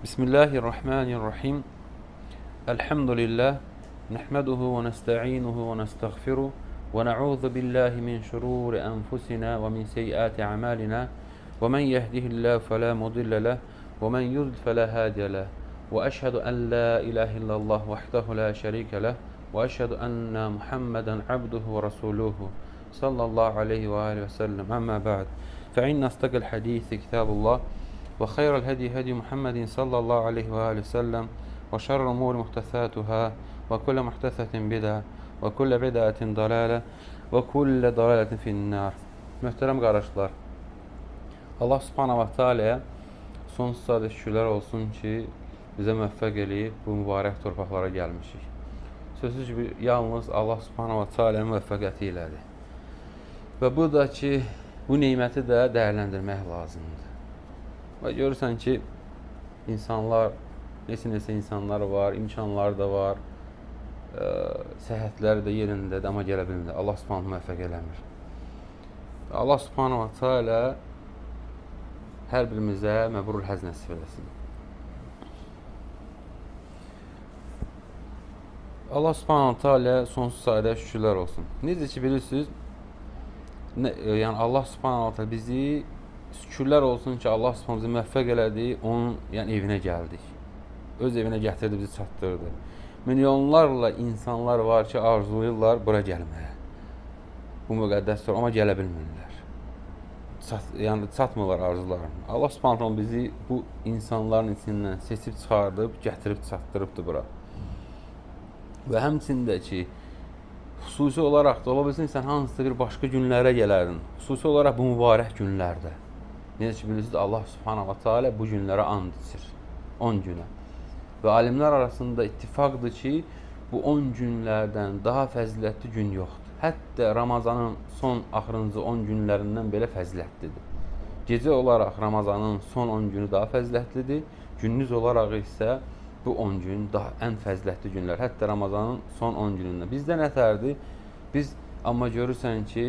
Bismillahirrahmanirrahim. Elhamdülillah. Nehmeduhu ve nesta'inuhu ve nestağfiruh. Ve na'udhu billahi min şururi enfusina ve min seyyiati amalina. Ve men yehdihillahu fela mudille leh ve men yudlil fela hadiye leh. Ve eşhedü en la ilahe illallah vahdehu la şerike leh ve eşhedü enne Muhammeden abduhu ve resuluhu sallallahu aleyhi ve aleyhi ve sellem. Amma ba'd. Fe inne asdaqal hadisi kitabullah ve hayral hedi hedi Muhammedin sallallahu aleyhi ve aleyhi ve sellem ve şerrel umuri muhtesatuhâ ve kulle muhtesetin bid'a ve kulle bid'atin dalâle ve kulle dalâletin finnâr. Möhtərəm qardaşlar, Allah subhanahu wa ta'ala'ya sonsuz sadə şükürlər olsun ki, bizə müvəffəq eləyib bu mübarək torpaqlara gəlmişik. Sözsüz ki, yalnız Allah subhanahu wa ta'ala'nın müvəffəqiyyəti ilədir. Və bu da ki, bu neyməti də dəyərləndirmək lazımdır. Və görürsən ki, insanlar, nesə insanlar var, imkanlar da var, səhhətləri də yerindədir, amma gələ bilmirlər. Allah subhanahu müvəffəq eləmir. Allah subhanahu wa ta'ala hər birimizə məbrur həcc nəsib eləsin. Allah subhanahu wa ta'ala sonsuz sayıda şükürlər olsun. Necə ki, bilirsiniz, yəni Allah subhanahu wa ta'ala bizi şükürlər olsun ki, Allah subhanahu bizi müvəffəq elədi, onun evinə gəldik. Öz evinə gətirdi, bizi çatdırdı. Milyonlarla insanlar var ki, arzulayırlar bura gəlməyə. Bu müqəddəs tor, amma gələ bilmirlər. Yəni çatmırlar arzularına. Allah subhanahu bizi bu insanların içindən seçib çıxardıb, gətirib çatdırıbdır bura. Və həmçində ki, xüsusi olaraq da ola bilsin, sən hansısa bir başqa günlərə gələrdin. Xüsusi olaraq bu mübarək günlərdə. Necə ki, bilirsiniz, Allah subhanahu wa ta'ala bu günlərə and içir. 10 günə. Və alimlər arasında ittifaqdır ki, bu 10 günlərdən daha fəzilətli gün yoxdur. Hətta Ramazanın son axırıncı 10 günlərindən belə fəzilətlidir. Gecə olaraq Ramazanın son 10 günü daha fəzilətlidir. Gündüz olaraq isə bu 10 gün daha ən fəzilətli günlər. Hətta Ramazanın son 10 günündə. Bizdə nətərdir? Biz amma görürsən ki,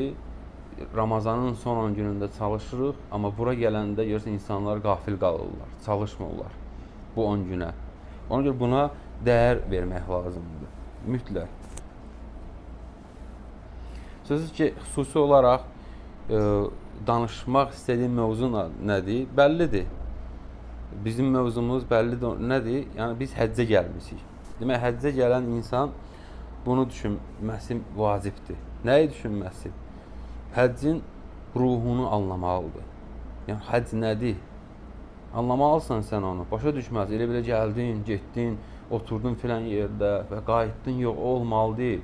Ramazanın son 10 günündə çalışırıq, amma bura gələndə görürsən insanlar qafil qalırlar, çalışmırlar bu 10 günə. Ona görə buna dəyər vermək lazımdır. Mütləq. Sözsüz ki, xüsusi olaraq danışmaq istədiyim mövzu nədir? Bəllidir. Bizim mövzumuz bəllidir. Nədir? Yəni, biz həccə gəlmişik. Demək, həccə gələn insan bunu düşünməsi vacibdir. Nəyi düşünməsi? Həccin ruhunu anlamalıdır. Yəni, həcc nədir? Anlamalısan sən onu. Başa düşməz. Elə belə gəldin, getdin, oturdun filan yerdə və qayıtdın. Yox, o olmalı deyil.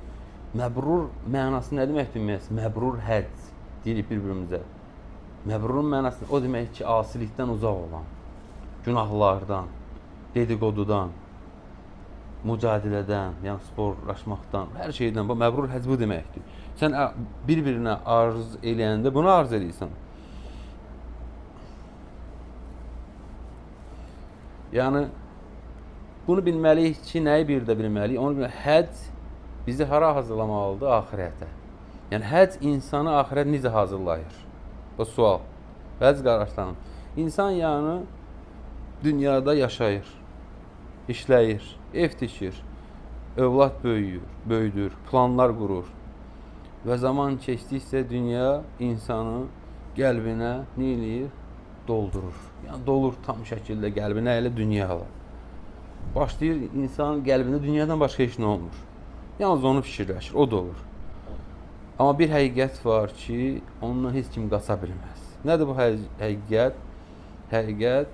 Məbrur mənası nə demək bilməyiz? Məbrur həcc deyirik bir-birimizə. Məbrurun mənası o demək ki, asilikdən uzaq olan, günahlardan, dedikodudan, mücadilədən, yəni sporlaşmaqdan, hər şeydən. Məbrur həcc bu deməkdir. Sən bir-birinə arz eləyəndə bunu arz eləyirsən. Yəni, bunu bilməliyik ki, nəyi bir də bilməliyik? Onu bilməliyik, həcc bizi hara hazırlamalıdır? Axirətə. Yəni, həcc insanı axirət necə hazırlayır? Bu sual. Həcc qardaşlarım. İnsan yəni dünyada yaşayır, işləyir, ev tikir, övlad böyüdür, planlar qurur. Və zaman keçdikcə dünya insanı qəlbinə nə eləyir? Doldurur. Yəni, dolur tam şəkildə qəlbinə elə dünyalar. Başlayır, insanın qəlbində dünyadan başqa heç nə olmur. Yalnız onu fikirləşir, o da olur. Amma bir həqiqət var ki, ondan heç kim qaça bilməz. Nədir bu həqiqət? Həqiqət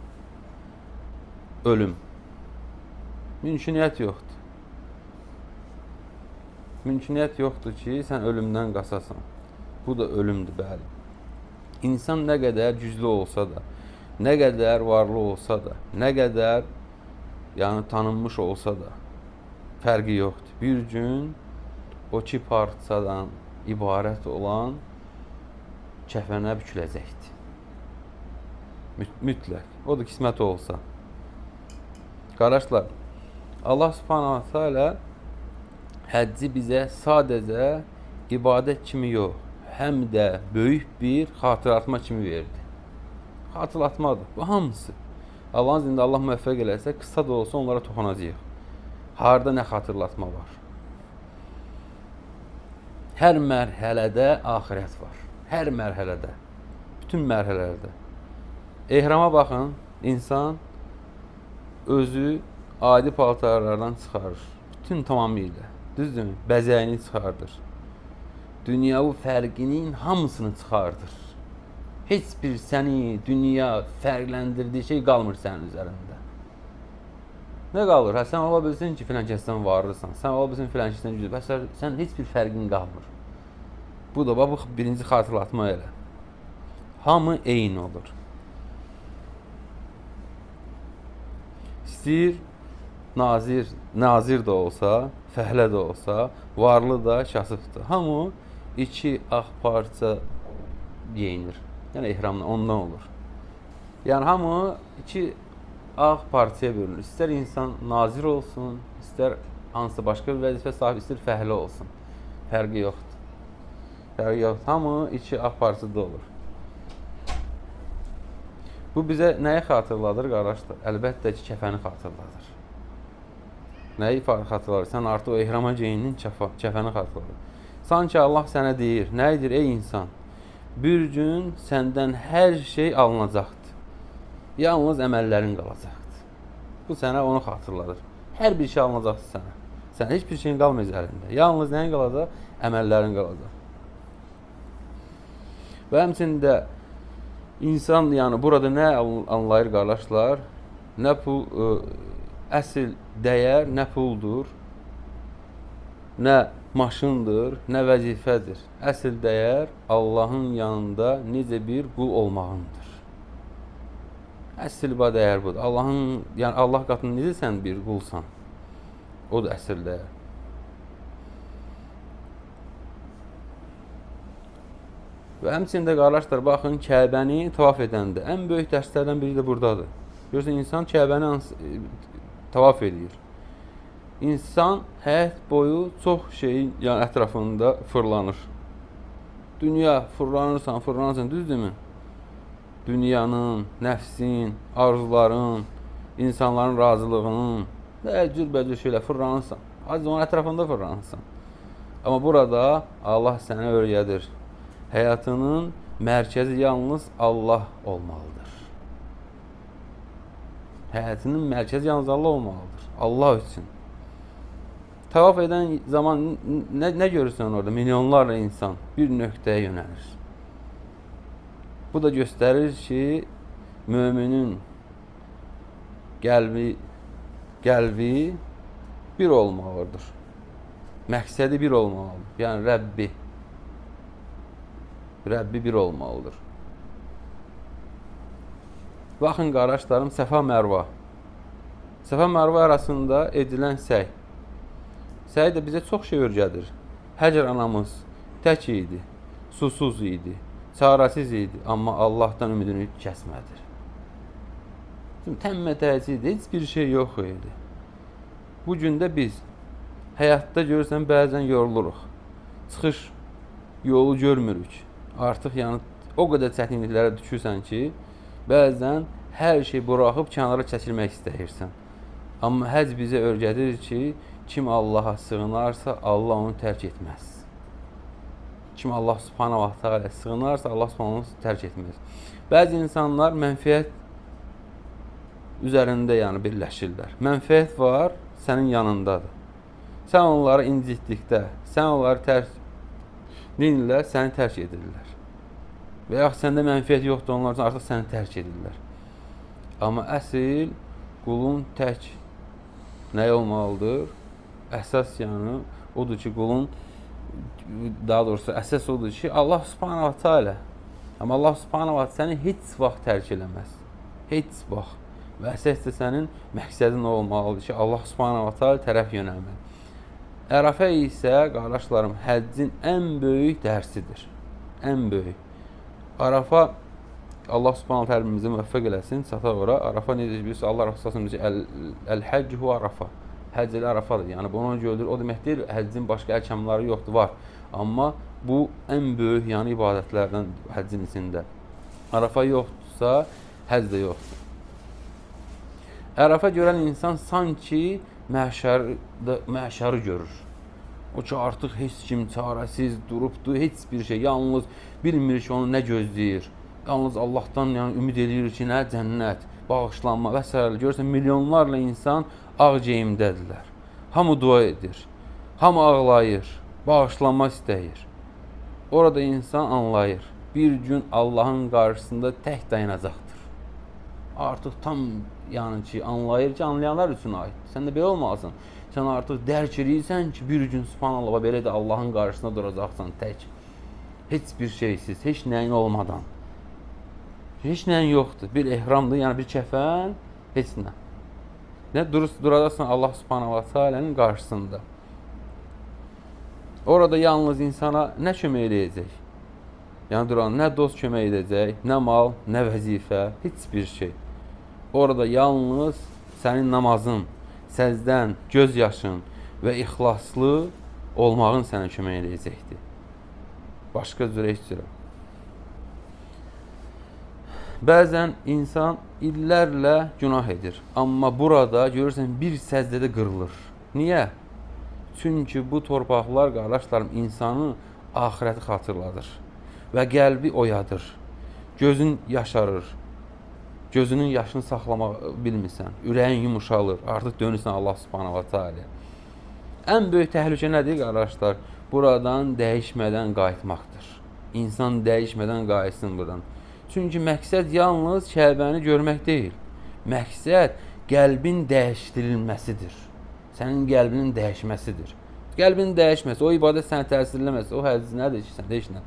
ölüm. Mümküniyyət yoxdur. Mümküniyyət yoxdur ki, sən ölümdən qaçasan. Bu da ölümdür, bəli. İnsan nə qədər güclü olsa da, nə qədər varlı olsa da, nə qədər tanınmış olsa da, fərqi yoxdur. Bir gün o 2 parçadan ibarət olan kəfənə büküləcəkdir. Mütləq. O da qismət olsa. Qardaşlar, Allah subhanahu wa ta'ala həcci bizə sadəcə ibadət kimi yox, həm də böyük bir xatırlatma kimi verdi. Xatırlatmadır. Bu hamısı. Allahın izniyle Allah müvəffəq eləsə, qısa da olsa onlara toxunacağıq. Harda nə xatırlatma var? Hər mərhələdə axirət var. Hər mərhələdə. Bütün mərhələlərdə. Ehrama baxın, insan özü adi paltarlardan çıxarır. Bütün tamamilə. Düzdürmü? Bəzəyini çıxardır. Dünyavi fərqinin hamısını çıxardır. Heç bir səni dünya fərqləndirdiyi şey qalmır sənin üzərində. Nə qalır? Hə, sən ola bilsin ki, filan kəsdən varırsan. Sən ola bilsin filan kəsdən güclü. Bəs sən heç bir fərqin qalmır. Bu da bu birinci xatırlatma elə. Hamı eyni olur. İstəyir nazir də olsa, fəhlə də olsa, varlı da, kasıbdır. Hamı iki ağ parça geyinir. Yəni ehramla ondan olur. Yəni hamı iki ağ parçaya bölünür. İstər insan nazir olsun, istər hansı başqa bir vəzifə sahibi, istər fəhlə olsun. Fərqi yoxdur. Fərqi yoxdur. Hamı iki ağ parçada olur. Bu bizə nəyi xatırladır, qardaşlar? Əlbəttə ki, kəfəni xatırladır. Nəyi xatırladır? Sən artıq o ehrama geyinin kəfəni xatırladır. Sanki Allah sənə deyir, nəyidir ey insan? Bir gün səndən hər şey alınacaqdır. Yalnız əməllərin qalacaqdır. Bu sənə onu xatırladır. Hər bir şey alınacaqdır sənə. Sən heç bir şeyin qalmayacaq əlində. Yalnız nəyin qalacaq? Əməllərin qalacaq. Və həmçində İnsan, yəni burada nə anlayır qardaşlar? Nə pul, əsl dəyər nə puldur, nə maşındır, nə vəzifədir. Əsl dəyər Allahın yanında necə bir qul olmağındır. Əsl dəyər budur. Yəni Allah qatında necə sən bir qulsan? O da əsl dəyər. Və həmçində qardaşlar, baxın, Kəbəni tavaf edəndə ən böyük dərslərdən biri də buradadır. Görürsən, insan Kəbəni tavaf edir. İnsan həyat boyu çox şeyin ətrafında fırlanır. Dünya fırlanırsan, düzdürmü? Dünyanın, nəfsin, arzuların, insanların razılığının və cürbəcür şeylə fırlanırsan. Az onun ətrafında fırlanırsan. Amma burada Allah sənə öyrədir. Həyatının mərkəzi yalnız Allah olmalıdır. Həyatının mərkəzi yalnız Allah olmalıdır. Allah üçün. Tavaf edən zaman nə görürsən orada? Milyonlarla insan bir nöqtəyə yönəlir. Bu da göstərir ki, müminin qəlbi bir olmalıdır. Məqsədi bir olmalıdır. Yəni Rəbbi bir olmalıdır. Baxın qardaşlarım, Səfa Mərva. Səfa Mərva arasında edilən səy. Səy də bizə çox şey öyrədir. Həcər anamız tək idi, susuz idi, çarəsiz idi, amma Allahdan ümidini kəsmədi. Təmmətəci idi, heç bir şey yox idi. Bu gün də biz həyatda görürsən, bəzən yoruluruq. Çıxış yolu görmürük. Artıq yəni o qədər çətinliklərə düşürsən ki, bəzən hər şey buraxıb kənara çəkilmək istəyirsən. Amma həcc bizə öyrədir ki, kim Allaha sığınarsa, Allah onu tərk etməz. Kim Allah subhanahu wa ta'ala sığınarsa, Allah subhanahu onu tərk etməz. Bəzi insanlar mənfiyyət üzərində yəni birləşirlər. Mənfiyyət var, sənin yanındadır. Sən onları incitdikdə, sən onları dinlə, səni tərk edirlər. Və yaxud səndə mənfiyyət yoxdur, onlar üçün artıq səni tərk edirlər. Amma əsl qulun tək nə olmalıdır? Əsas yəni odur ki, qulun, daha doğrusu əsas odur ki, Allah subhanahu wa ta'ala. Amma Allah subhanahu wa ta'ala səni heç vaxt tərk eləməz. Heç vaxt. Və əsas da sənin məqsədin olmalıdır ki, Allah subhanahu wa ta'ala tərəf yönəlmək. Ərəfə isə, qardaşlarım, həccin ən böyük dərsidir. Ən böyük. Ərəfə, Allah subhanahu ta'ala bizi müvəffəq eləsin, çataq ora. Ərəfə necə bilirsiniz? Allah rəsulullah deyir ki, əl-həcc hu ərəfə. Həcc elə ərəfədir. Yəni, bunu gördür. O demək deyil, həccin başqa əhkamları yoxdur, var. Amma bu ən böyük yəni ibadətlərdən həccin içində. Ərəfə yoxdursa, həcc də yoxdur. Ərəfə görən insan sanki məhşəri görür. O ki, artıq heç kim çarəsiz durubdur, heç bir şey, yalnız bilmir ki, onu nə gözləyir. Yalnız Allahdan ümid edir ki, nə cənnət, bağışlanma və s. Görürsən, milyonlarla insan ağ geyimdədirlər. Hamı dua edir, hamı ağlayır, bağışlanma istəyir. Orada insan anlayır, bir gün Allahın qarşısında tək dayanacaqdır. Artıq tam yəni ki, anlayır ki, anlayanlar üçün aiddir. Sən də belə olmalısan. Sən artıq dərk edirsən ki, bir gün subhanallah, belə də Allahın qarşısında duracaqsan tək. Heç bir şeysiz, heç nəyin olmadan. Heç nəyin yoxdur. Bir ehramdır, yəni bir kəfən, heç nə. Nə duracaqsan Allah subhanahu wa ta'alənin qarşısında. Orada yalnız insana nə kömək edəcək? Yəni duran, nə dost kömək edəcək, nə mal, nə vəzifə, heç bir şey. Orada yalnız sənin namazın, səzdən, göz yaşın və ixlaslı olmağın sənə kömək edəcəkdir. Başqa cürə heç cürə. Bəzən insan illərlə günah edir. Amma burada görürsən bir səzdədə qırılır. Niyə? Çünki bu torpaqlar, qardaşlarım, insanı axirəti xatırladır və qəlbi oyadır. Gözün yaşarır. Gözünün yaşını saxlamaq bilmirsən. Ürəyin yumuşalır. Artıq dönürsən Allah subhanahu wa ta'ala. Ən böyük təhlükə nədir, qardaşlar? Buradan dəyişmədən qayıtmaqdır. İnsan dəyişmədən qayıtsın buradan. Çünki məqsəd yalnız Kəbəni görmək deyil. Məqsəd qəlbin dəyişdirilməsidir. Sənin qəlbinin dəyişməsidir. Qəlbinin dəyişməsi, o ibadət səni təsirləməsi, o həzz nədir ki, sən heç nə.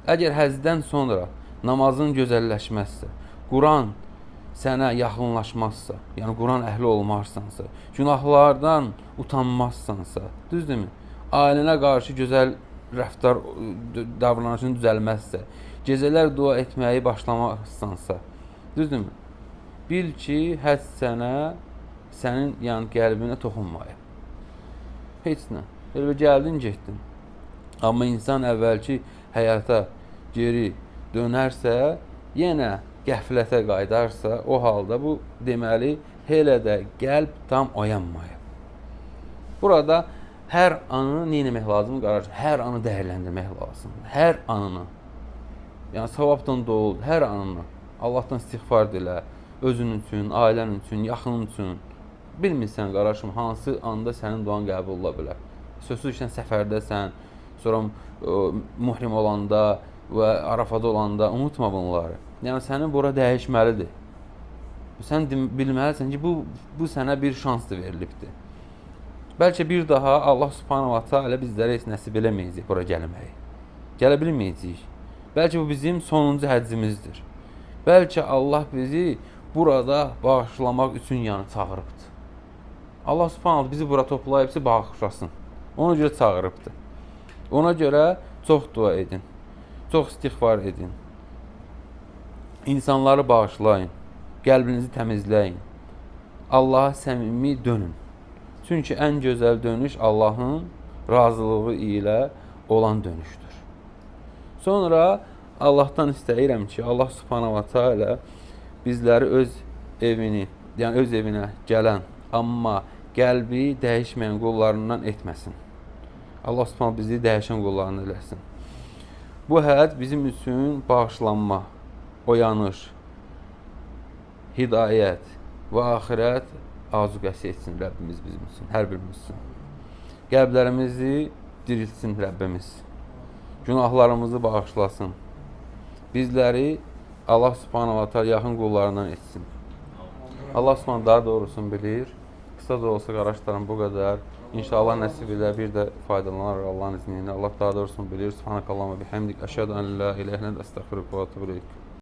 Əgər həzdən sonra namazın gözəlləşməzsə, Quran sənə yaxınlaşmazsa, yəni Quran əhli olmarsansa, günahlardan utanmazsansa, düzdürmü? Ailənə qarşı gözəl rəftar, davranışın düzəlməzsə, gecələr dua etməyi başlamazsansa, düzdürmü? Bil ki, həzz sənə, sənin yəni qəlbinə toxunmayıb. Heç nə. Elə gəldin, getdin. Amma insan əvvəlki həyata geri dönərsə, yenə qəflətə qayıdarsa, o halda bu deməli, elə də qəlb tam oyanmayıb. Burada hər anı nə etmək lazım? Hər anı dəyərləndirmək lazım. Hər anını. Yəni, savabdan dolu, hər anını. Allahdan istiğfar dilə, özün üçün, ailən üçün, yaxının üçün. Bilmirsən, qardaşım, hansı anda sənin duan qəbul ola bilər. Sözsüz sən səfərdəsən, sonra muhrim olanda və Arafada olanda unutma bunları. Yəni, sənin bura dəyişməlidir. Sən bilməlisən ki, bu sənə bir şansdır verilibdir. Bəlkə bir daha Allah subhanahu wa ta'ala bizlərə heç nəsib eləməyəcək bura gəlməyi. Gələ bilməyəcəyik. Bəlkə bu bizim sonuncu həccimizdir. Bəlkə Allah bizi burada bağışlamaq üçün yəni çağırıbdır. Allah subhanahu bizi bura toplayıbsa bağışlasın. Ona görə çağırıbdır. Ona görə çox dua edin. Çox istiğfar edin. İnsanları bağışlayın. Qəlbinizi təmizləyin. Allaha səmimi dönün. Çünki ən gözəl dönüş Allahın razılığı ilə olan dönüşdür. Sonra Allahdan istəyirəm ki, Allah subhanahu wa ta'ala bizləri öz evinə gələn, amma qəlbi dəyişməyən qullarından etməsin. Allah subhanahu bizi dəyişən qullarını eləsin. Bu həyat bizim üçün bağışlanma, oyanış, hidayət və axirət azuqəsi etsin Rəbbimiz bizim üçün, hər birimiz üçün. Qəlblərimizi diriltsin Rəbbimiz. Günahlarımızı bağışlasın. Bizləri Allah subhanahu wa ta'ala yaxın qullarından etsin. Allah subhanahu daha doğrusunu bilir. Qısa da olsa qardaşlarım bu qədər. İnşallah nəsib ilə bir də faydalanarıq Allahın izni ilə. Allah daha doğrusunu bilir. Subhanakallahumma bihamdik. Əşhədu an la ilaha illə əntə əstəğfiruka və etûbü ileyk.